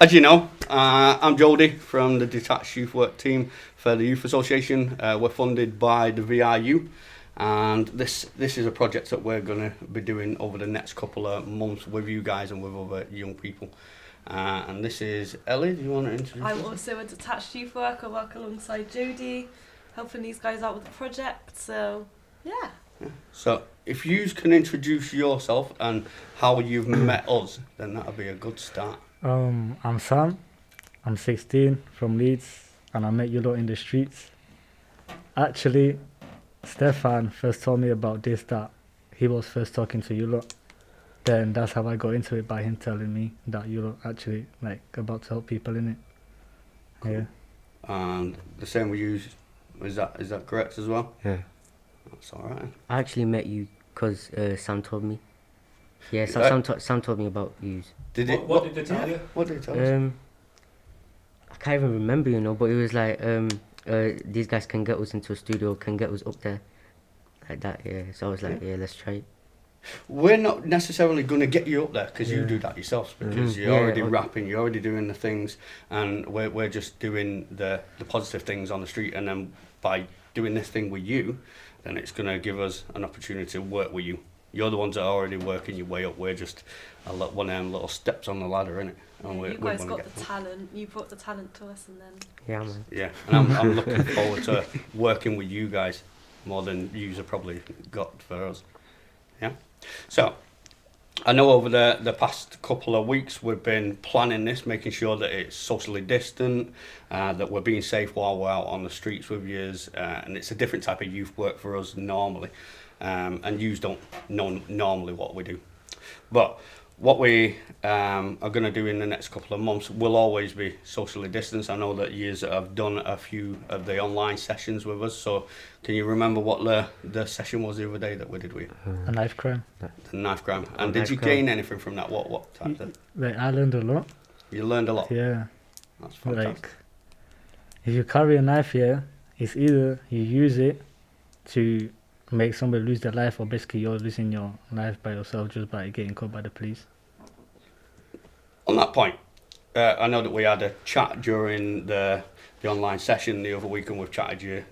As you know, I'm Jody from the Detached Youth Work team for the Youth Association. We're funded by the VRU, and this is a project that we're going to be doing over the next couple of months with you guys and with other young people. And this is Ellie. Do you want to introduce I'm yourself? also a detached youth worker. I work alongside Jody, helping these guys out with the project. So, yeah. So, if you can introduce yourself and how you've met us, then that'll be a good start. I'm Sam. I'm 16 from Leeds, and I met you lot in the streets. Actually, Stefan first told me about this, that he was first talking to you lot. Then that's how I got into it, by him telling me that you lot actually like about to help people in it. Cool. Yeah. And the same with you. Is that correct as well? Yeah. That's all right. I actually met you because Sam told me. Yeah, Sam told me about you. Did it? What did they tell you? What did he tell us? I can't even remember, but it was like these guys can get us into a studio, can get us up there, like that. Yeah. So I was like, yeah, let's try it. We're not necessarily going to get you up there because you do that yourselves, because you're already okay. rapping, you're already doing the things, and we're just doing the positive things on the street. And then by doing this thing with you, then it's going to give us an opportunity to work with you. You're the ones that are already working your way up. We're just one of them little steps on the ladder, innit? And You guys got the talent. You brought the talent to us, and then... Yeah, man. Yeah, and I'm looking forward to working with you guys more than you have probably got for us. Yeah. So, I know over the past couple of weeks we've been planning this, making sure that it's socially distant, that we're being safe while we're out on the streets with yous, and it's a different type of youth work for us normally, and yous don't know normally what we do. But what we are going to do in the next couple of months will always be socially distanced. I know that yous have done a few of the online sessions with us, so can you remember what the session was the other day that we did with you? A knife crime. The knife crime. And Oh, did knife you crime. gain anything from that? What type of? Like, I learned a lot. You learned a lot. Yeah. That's fantastic. Like, if you carry a knife here, it's either you use it to make somebody lose their life, or basically you're losing your life by yourself just by getting caught by the police. On that point, I know that we had a chat during the online session the other week, and we've chatted you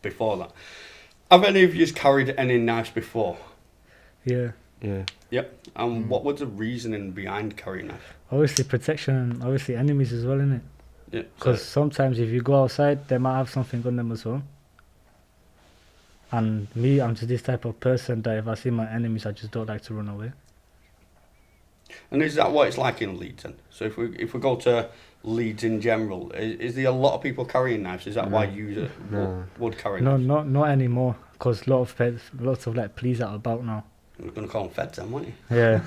before that. Have any of you carried any knives before? Yeah. Yeah. Yep. And what was the reasoning behind carrying a knife? Obviously protection, and obviously enemies as well, innit? Yeah. Because sometimes if you go outside, they might have something on them as well. And me, I'm just this type of person that if I see my enemies, I just don't like to run away. And is that what it's like in Leeds then? So if we go to Leeds in general, is there a lot of people carrying knives? Is that why you would carry No, knives? not anymore. Because lots of like police out about now. You're going to call them feds then, weren't you? Yeah.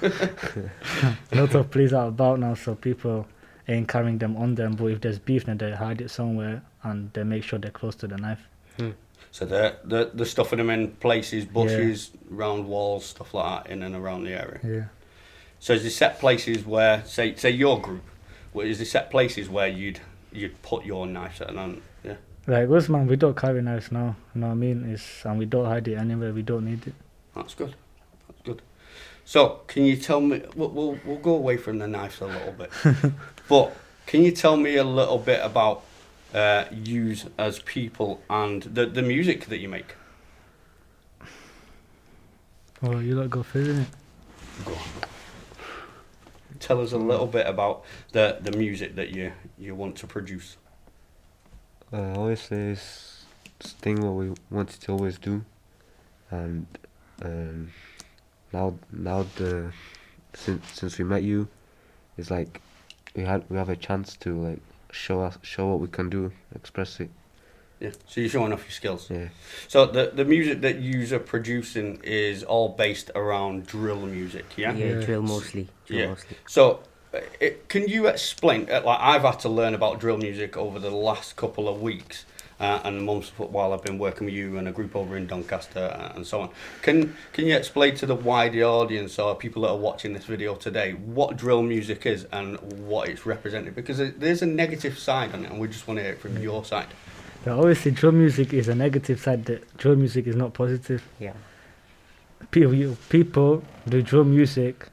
Lots of police out about now, so people ain't carrying them on them. But if there's beef, then they hide it somewhere and they make sure they're close to the knife. So they're stuffing them in places, bushes, round walls, stuff like that, in and around the area. Yeah. So is there set places where, say your group, is there set places where you'd put your knives at? And yeah. Like us, man, we don't carry knives now. You know what I mean? And we don't hide it anywhere. We don't need it. That's good. That's good. So can you tell me? We'll go away from the knives a little bit, but can you tell me a little bit about yous as people and the music that you make? Well, you lot go through it. Go on. Tell us a little bit about the music that you want to produce. Obviously, it's this thing what we wanted to always do, and now since we met you, it's like we have a chance to like show what we can do, express it. Yeah. So you're showing off your skills. Yeah. So the music that you are producing is all based around drill music, yeah? Yeah, Yeah. drill mostly. Mostly. So, can you explain? Like, I've had to learn about drill music over the last couple of weeks and months while I've been working with you and a group over in Doncaster and so on. Can you explain to the wider audience or people that are watching this video today what drill music is and what it's represented? Because there's a negative side on it, and we just want to hear it from your side. But obviously, drill music is a negative side. Drill music is not positive. Yeah. People do drill music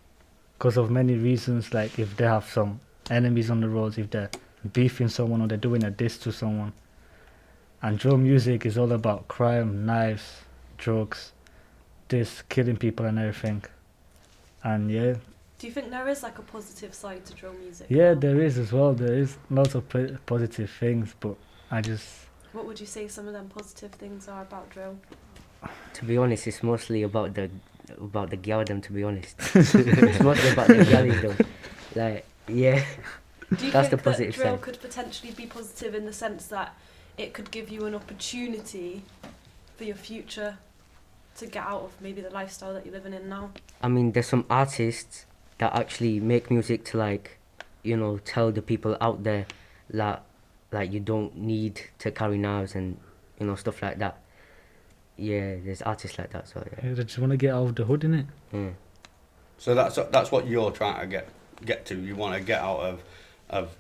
because of many reasons, like if they have some enemies on the roads, if they're beefing someone or they're doing a diss to someone. And drill music is all about crime, knives, drugs, this, killing people and everything. And yeah, Do you think there is like a positive side to drill music? yeah, there is as well. There is lots of positive things, but I just... What would you say some of them positive things are about drill? To be honest, it's mostly about the girl them. To be honest, it's mostly about the girlies though. Like, yeah. Do you That's think the positive that drill side. could potentially be positive in the sense that it could give you an opportunity for your future to get out of maybe the lifestyle that you're living in now? I mean, there's some artists that actually make music to, like, you know, tell the people out there that, like, you don't need to carry knives and, you know, stuff like that. Yeah, there's artists like that. So yeah. I just want to get out of the hood, innit? Yeah. So that's what you're trying to get to. You want to get out of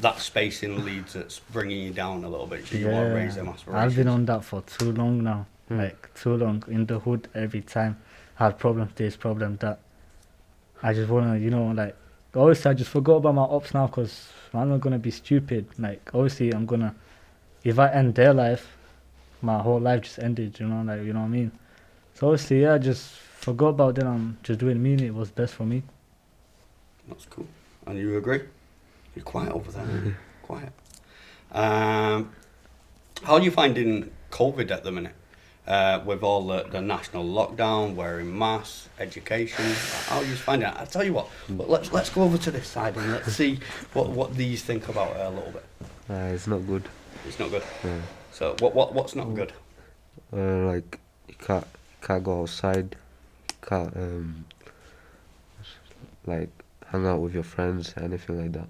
that space in Leeds that's bringing you down a little bit. So you want to raise them aspirations. I've been on that for too long now. Mm. Like, too long. In the hood, every time. I had problem this, problem that. I just want to, you know, like, obviously I just forgot about my ops now because I'm not going to be stupid. Like, obviously I'm going to, if I end their life, my whole life just ended, you know, like, you know what I mean? So obviously, yeah, I just forgot about them. I'm just doing me, and it was best for me. That's cool. And you agree? You're quiet over there. Quiet. How are you finding COVID at the minute? With all the national lockdown, wearing masks, education, how are you finding it? I'll tell you what, but let's go over to this side and let's see what these think about it a little bit. It's not good. It's not good. Yeah. So what's not good? Like you can't go outside. Can't like hang out with your friends, anything like that.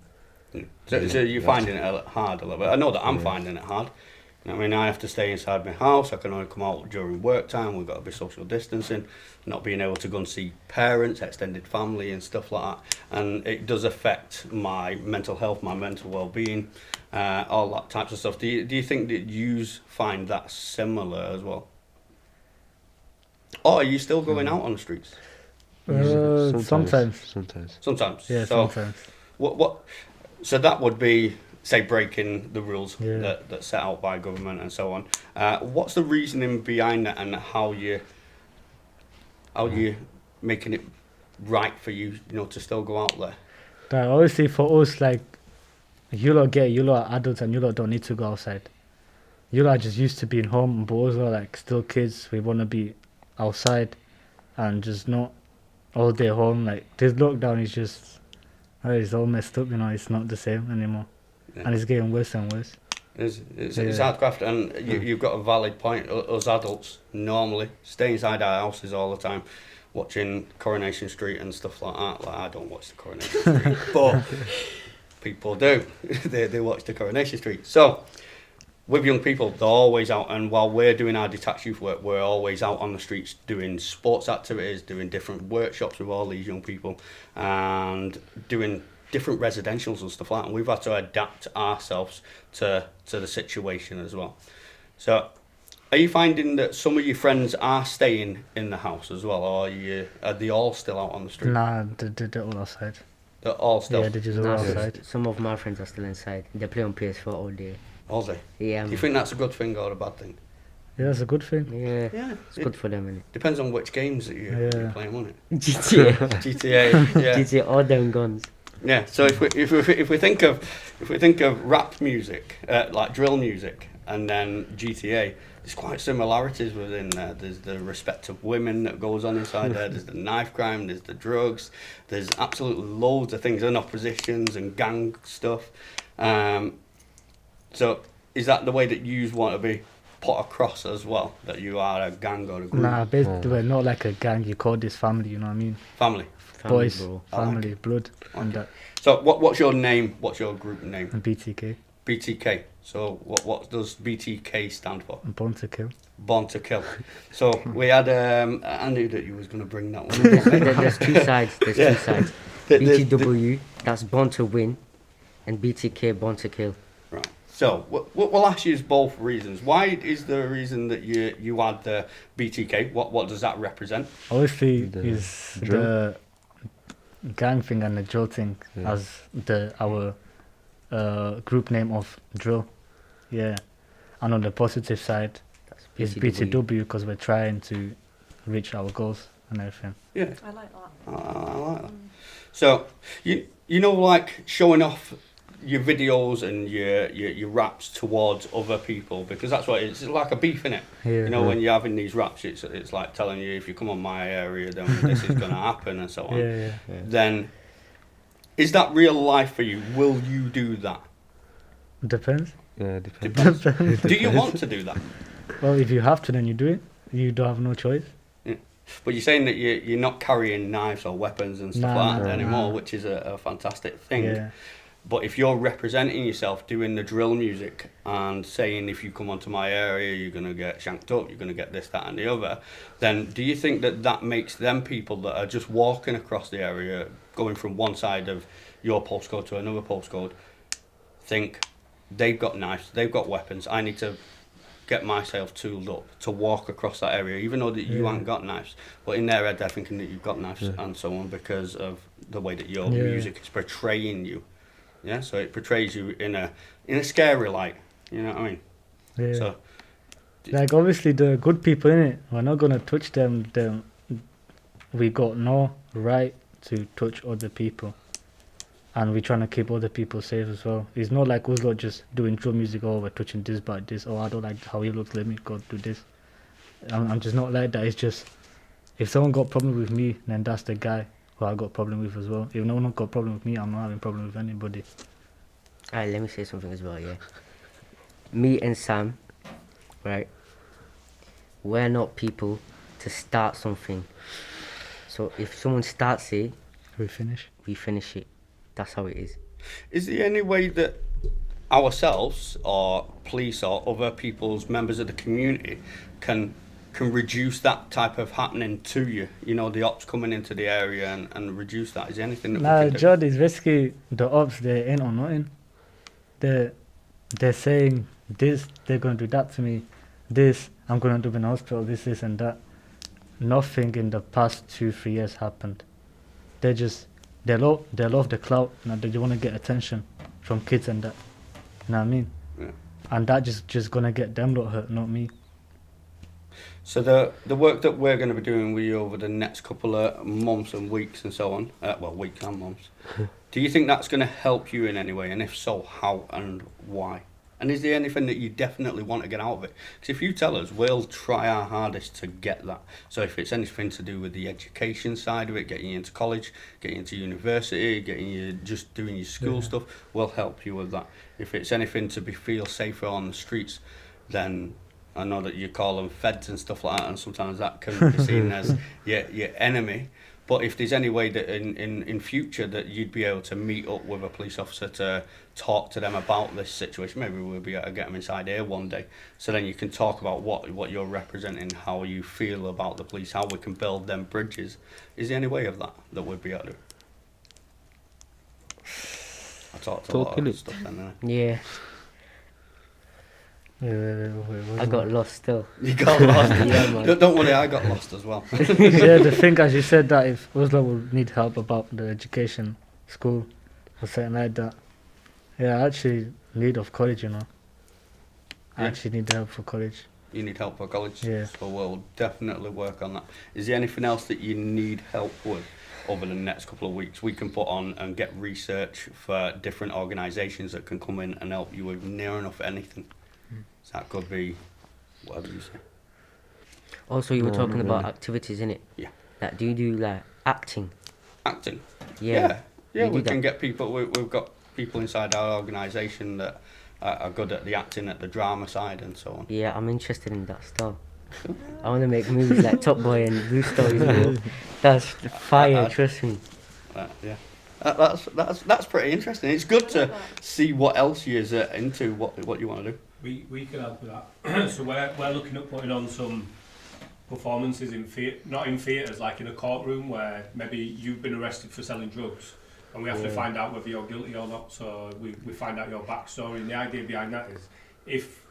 So you're finding it hard a little bit. I know that I'm finding it hard. I mean, I have to stay inside my house. I can only come out during work time. We've got to be social distancing, not being able to go and see parents, extended family and stuff like that. And it does affect my mental health, my mental well-being, all that types of stuff. Do you think that you find that similar as well? Or are you still going out on the streets? Sometimes. Sometimes. Yeah, So sometimes. what? So that would be, say, breaking the rules Yeah. that's set out by government and so on. What's the reasoning behind that, and how you making it right for you, you know, to still go out there? Like, obviously for us, like, you lot are adults and you lot don't need to go outside. You lot are just used to being home, but also like still kids, we want to be outside and just not all day home. Like, this lockdown is just, it's all messed up, you know, it's not the same anymore. Yeah. And it's getting worse and worse. It's hard craft, and you've got a valid point. Us adults normally stay inside our houses all the time, watching Coronation Street and stuff like that. Like, I don't watch the Coronation Street, but people do. they watch the Coronation Street. So with young people, they're always out, and while we're doing our detached youth work, we're always out on the streets doing sports activities, doing different workshops with all these young people, and doing different residentials and stuff like that. And we've had to adapt ourselves to the situation as well. So are you finding that some of your friends are staying in the house as well, or are they all still out on the street? Nah, they're all outside. They're all still? Yeah, they're just all Nah, outside. some of my friends are still inside. They play on PS4 all day. All day? Yeah. Do you Man. think that's a good thing or a bad thing? Yeah, that's a good thing. Yeah. Yeah. It's good for them, innit? Depends on which games that you're Yeah. playing, won't it? GTA. GTA, yeah. GTA, all them guns. Yeah, so if we think of rap music, like drill music, and then GTA, there's quite similarities within there. There's the respect of women that goes on inside there. There's the knife crime. There's the drugs. There's absolutely loads of things, and oppositions and gang stuff. So is that the way that you want to be put across as well? That you are a gang or a group? Nah, basically we're not like a gang. You call this family, you know what I mean? Family. Family, Boys, bro. I like family, blood, and that. So what's your name? What's your group name? And BTK, BTK. So what does BTK stand for? and Born to Kill. Born to Kill. So we had I knew that you was going to bring that one up. There's two sides. There's Yeah. two sides. The- BTW, that's Born to Win, and BTK, Born to Kill. Right. So we'll ask you both reasons. Why is the reason that you had the BTK? What does that represent? Obviously, The is drill. gang thing and the drill thing Yeah. as our group name of drill. Yeah. And on the positive side, That's it's BTW. BTW because we're trying to reach our goals and everything. Yeah, I like that. I like that. So, you know, like showing off your videos and your raps towards other people, because that's what it's like a beef, innit? Yeah. You know, when you're having these raps, it's like telling you if you come on my area, then this is going to happen and so on. Yeah. Yeah. Then, is that real life for you? Will you do that? Depends. Yeah, depends. Depends. Do you want to do that? Well, if you have to, then you do it. You don't have no choice. But you're saying that you're not carrying knives or weapons and stuff Nah, like that nah, anymore, nah. which is a fantastic thing. Yeah. But if you're representing yourself doing the drill music and saying if you come onto my area you're going to get shanked up, you're going to get this, that and the other, then do you think that that makes them people that are just walking across the area, going from one side of your postcode to another postcode, think they've got knives, they've got weapons, I need to get myself tooled up to walk across that area, even though that you Yeah. haven't got knives, but in their head they're thinking that you've got knives Yeah. and so on because of the way that your Yeah. music is portraying you. Yeah, so it portrays you in a scary light. You know what I mean? Yeah. So Like obviously the good people in it, we're not gonna touch them. We got no right to touch other people, and we're trying to keep other people safe as well. It's not like us lot just doing drill music. Oh, we're touching this by this. Oh, I don't like how he looks. Let me go do this. I'm just not like that. It's just if someone got problem with me, then that's the guy who I got problem with as well. If no one got problem with me, I'm not having problem with anybody. Alright, let me say something as well, yeah. Me and Sam, right, we're not people to start something. So if someone starts it, We finish. we finish it. That's how it is. is there any way that ourselves or police or other people's members of the community can reduce that type of happening to you? You know, the ops coming into the area and reduce that. Is there anything that Nah, we can do? Judd is basically the ops. They ain't on nothing. They're saying this. They're gonna do that to me. This I'm gonna do in the hospital. This and that. Nothing in the past 2-3 years happened. They love the clout. Now they want to get attention from kids and that. You know what I mean? Yeah. And that just gonna get them lot hurt, not me. So the work that we're going to be doing with you over the next couple of months and weeks and so on, well, weeks and months, do you think that's going to help you in any way? And if so, how and why? And is there anything that you definitely want to get out of it? Because if you tell us, we'll try our hardest to get that. So if it's anything to do with the education side of it, getting you into college, getting you into university, getting you just doing your school Yeah. stuff, we'll help you with that. If it's anything to feel safer on the streets, then I know that you call them feds and stuff like that, and sometimes that can be seen as your enemy. But if there's any way that in future that you'd be able to meet up with a police officer to talk to them about this situation, maybe we'll be able to get them inside here one day, so then you can talk about what you're representing, how you feel about the police, how we can build them bridges. Is there any way of that we'd be able to do? I talked a lot Talking of it. stuff then, Yeah, I got lost still. You got lost. Yeah, man. Don't worry, I got lost as well. Yeah, the thing as you said that if Oslo would need help about the education, school, or something like that. Yeah, I actually need of college, you know. I Yeah. actually need the help for college. You need help for college, Yeah. so we'll definitely work on that. Is there anything else that you need help with over the next couple of weeks? We can put on and get research for different organisations that can come in and help you with near enough anything. So that could be whatever you say. Also, you were No, talking not about really. activities, innit? Yeah. Like, do you do like acting? Acting. Yeah. Yeah, You we do can that. get people. We've got people inside our organisation that are good at the acting, at the drama side, and so on. Yeah, I'm interested in that stuff. I want to make movies like Top Boy and Blue Stories, bro. That's fire, trust me. Yeah. That's pretty interesting. It's good to see what else you're into, what you want to do. We can help with that. So we're looking at putting on some performances in not in theatres, like in a courtroom where maybe you've been arrested for selling drugs, and we have to find out whether you're guilty or not. So we find out your backstory, and the idea behind that is if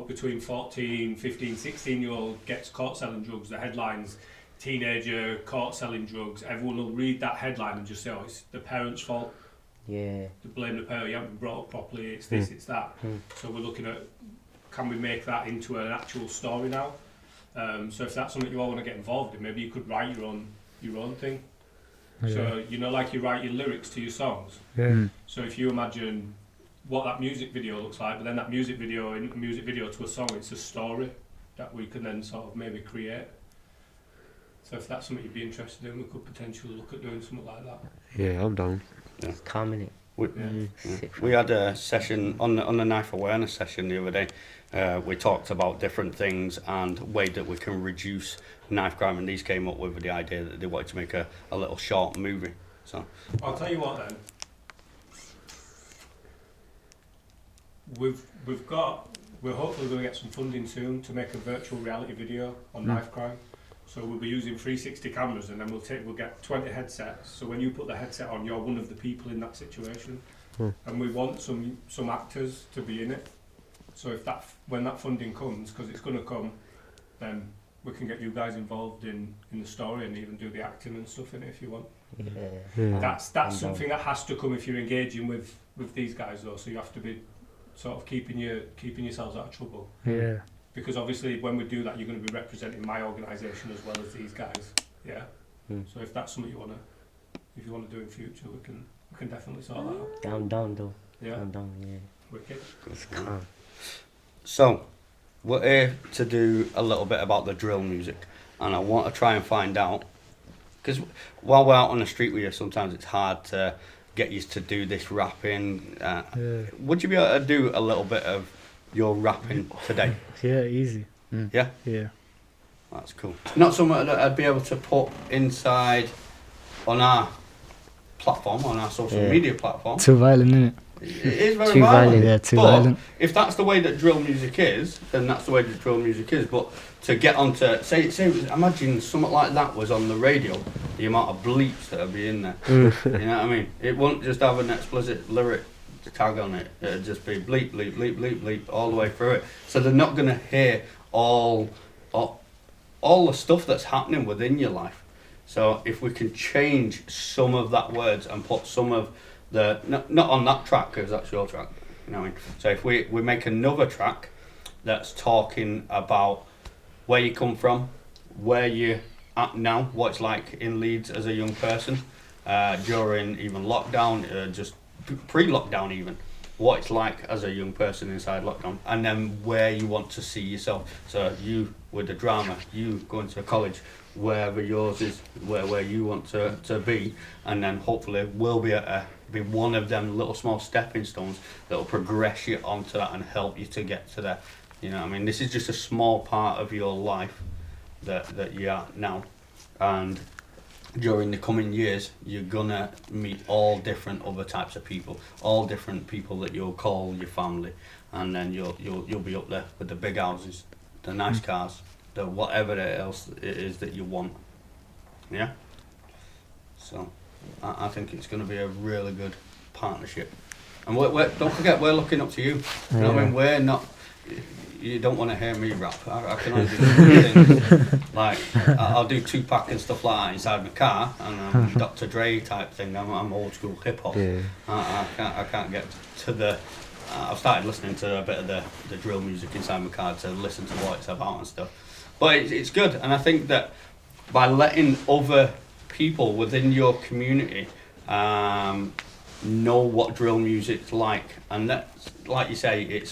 between 14, 15, 16-year-old gets caught selling drugs, the headlines teenager caught selling drugs, everyone will read that headline and just say, oh, it's the parents' fault. Yeah. To blame the parent, you haven't been brought up properly, it's this, it's that. So we're looking at, can we make that into an actual story now? So if that's something you all want to get involved in, maybe you could write your own thing. So, you know, like you write your lyrics to your songs. Yeah. So if you imagine what that music video looks like, but then that music video to a song, it's a story that we can then sort of maybe create. So if that's something you'd be interested in, we could potentially look at doing something like that. Yeah, I'm down. It's calming it. We had a session on the knife awareness session the other day. We talked about different things and way that we can reduce knife crime, and these came up with the idea that they wanted to make a little short movie. So I'll tell you what then. We're hopefully going to get some funding soon to make a virtual reality video on knife crime. So we'll be using 360 cameras, and then we'll get 20 headsets. So when you put the headset on, you're one of the people in that situation, and we want some actors to be in it. So when that funding comes, because it's going to come, then we can get you guys involved in the story and even do the acting and stuff in it if you want. Yeah. That's something that has to come if you're engaging with these guys though. So you have to be sort of keeping yourselves out of trouble. Yeah. Because obviously when we do that, you're going to be representing my organisation as well as these guys. Yeah. So if that's something if you want to do in future, we can definitely sort that out. Down though. Yeah. Down. Yeah. Wicked. It's calm. So, we're here to do a little bit about the drill music, and I want to try and find out, because while we're out on the street with you, sometimes it's hard to get you to do this rapping. Would you be able to do a little bit of your rapping today? Yeah, easy. Yeah? Yeah. That's cool. Not something that I'd be able to put inside on our platform, on our social media platform. Too violent, innit? It is very Too violent. violent. Yeah, too But violent. if that's the way that drill music is, then that's the way that drill music is. But to get onto, say, imagine something like that was on the radio, the amount of bleeps that would be in there. You know what I mean? It wouldn't just have an explicit lyric tag on it. It'd just be bleep, bleep, bleep, bleep, bleep all the way through it. So they're not going to hear all the stuff that's happening within your life. So if we can change some of that words and put some of the, not on that track because that's your track, you know what I mean? So if we make another track that's talking about where you come from, where you're at now, what it's like in Leeds as a young person, during even lockdown, just pre-lockdown even, what it's like as a young person inside lockdown, and then where you want to see yourself. So you with the drama, you going to college, wherever yours is, where you want to be, and then hopefully we'll be one of them little small stepping stones that will progress you onto that and help you to get to there. You know what I mean? This is just a small part of your life that you are now, and during the coming years you're gonna meet all different other types of people, all different people that you'll call your family, and then you'll be up there with the big houses, the nice cars, the whatever else it is that you want. Yeah. So I think it's going to be a really good partnership, and don't forget we're looking up to you. You know what I mean? We're not. You don't want to hear me rap. I can only do things like I'll do Tupac and stuff like that inside my car, and Dr. Dre type thing. I'm old school hip hop. Yeah. I can't get to the. I've started listening to a bit of the drill music inside my car to listen to what it's about and stuff. But it's good, and I think that by letting other people within your community know what drill music's like, and that, like you say,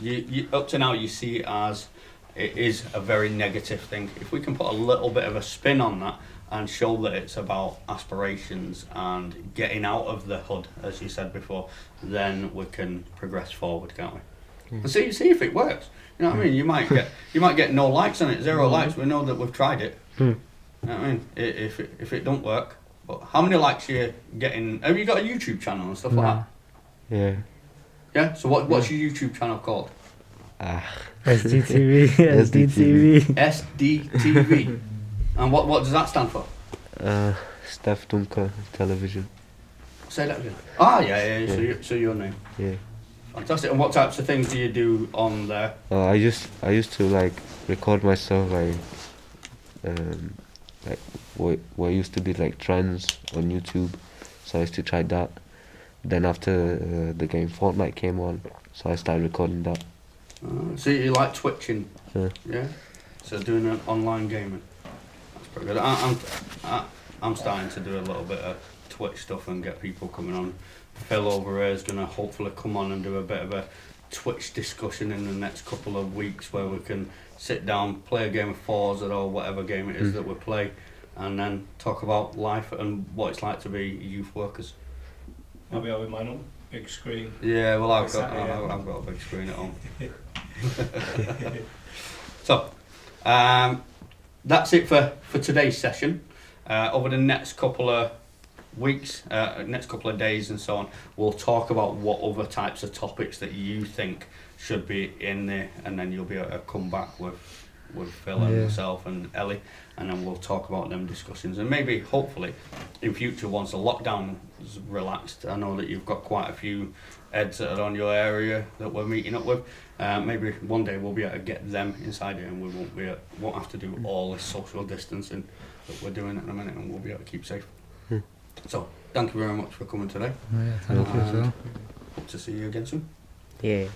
you up to now you see it as it is a very negative thing. If we can put a little bit of a spin on that and show that it's about aspirations and getting out of the hood, as you said before, then we can progress forward, can't we? And see if it works. You know what I mean? You might get no likes on it, 0 likes. We know that we've tried it. You know what I mean? If it don't work, but how many likes are you getting? Have you got a YouTube channel and stuff like that? Yeah. Yeah. So what's your YouTube channel called? SDTV. SDTV. SDTV. And what does that stand for? Steph Dunker Television. Say that again. Ah, yeah. So your name. Yeah. Fantastic. And what types of things do you do on there? I used to like record myself like like what used to be like trends on YouTube, so I used to try that. Then after the game Fortnite came on, so I started recording that. So you like twitching? Yeah. Yeah. So doing an online gaming. That's pretty good. I'm starting to do a little bit of Twitch stuff and get people coming on. Phil over here is gonna hopefully come on and do a bit of a Twitch discussion in the next couple of weeks where we can sit down, play a game of Forza or whatever game it is that we play, and then talk about life and what it's like to be youth workers. I'll be having mine on big screen. Yeah, well I've got Exactly, yeah. I've got a big screen at home. So, that's it for today's session. Over the next couple of weeks, next couple of days and so on, we'll talk about what other types of topics that you think should be in there, and then you'll be able to come back with Phil and myself and Ellie, and then we'll talk about them discussions, and maybe hopefully in future, once the lockdown is relaxed, I know that you've got quite a few heads that are on your area that we're meeting up with, maybe one day we'll be able to get them inside here and we won't have to do all this social distancing that we're doing at the minute, and we'll be able to keep safe. So thank you very much for coming today. Yeah, thank you as well. Hope to see you again soon. Yeah.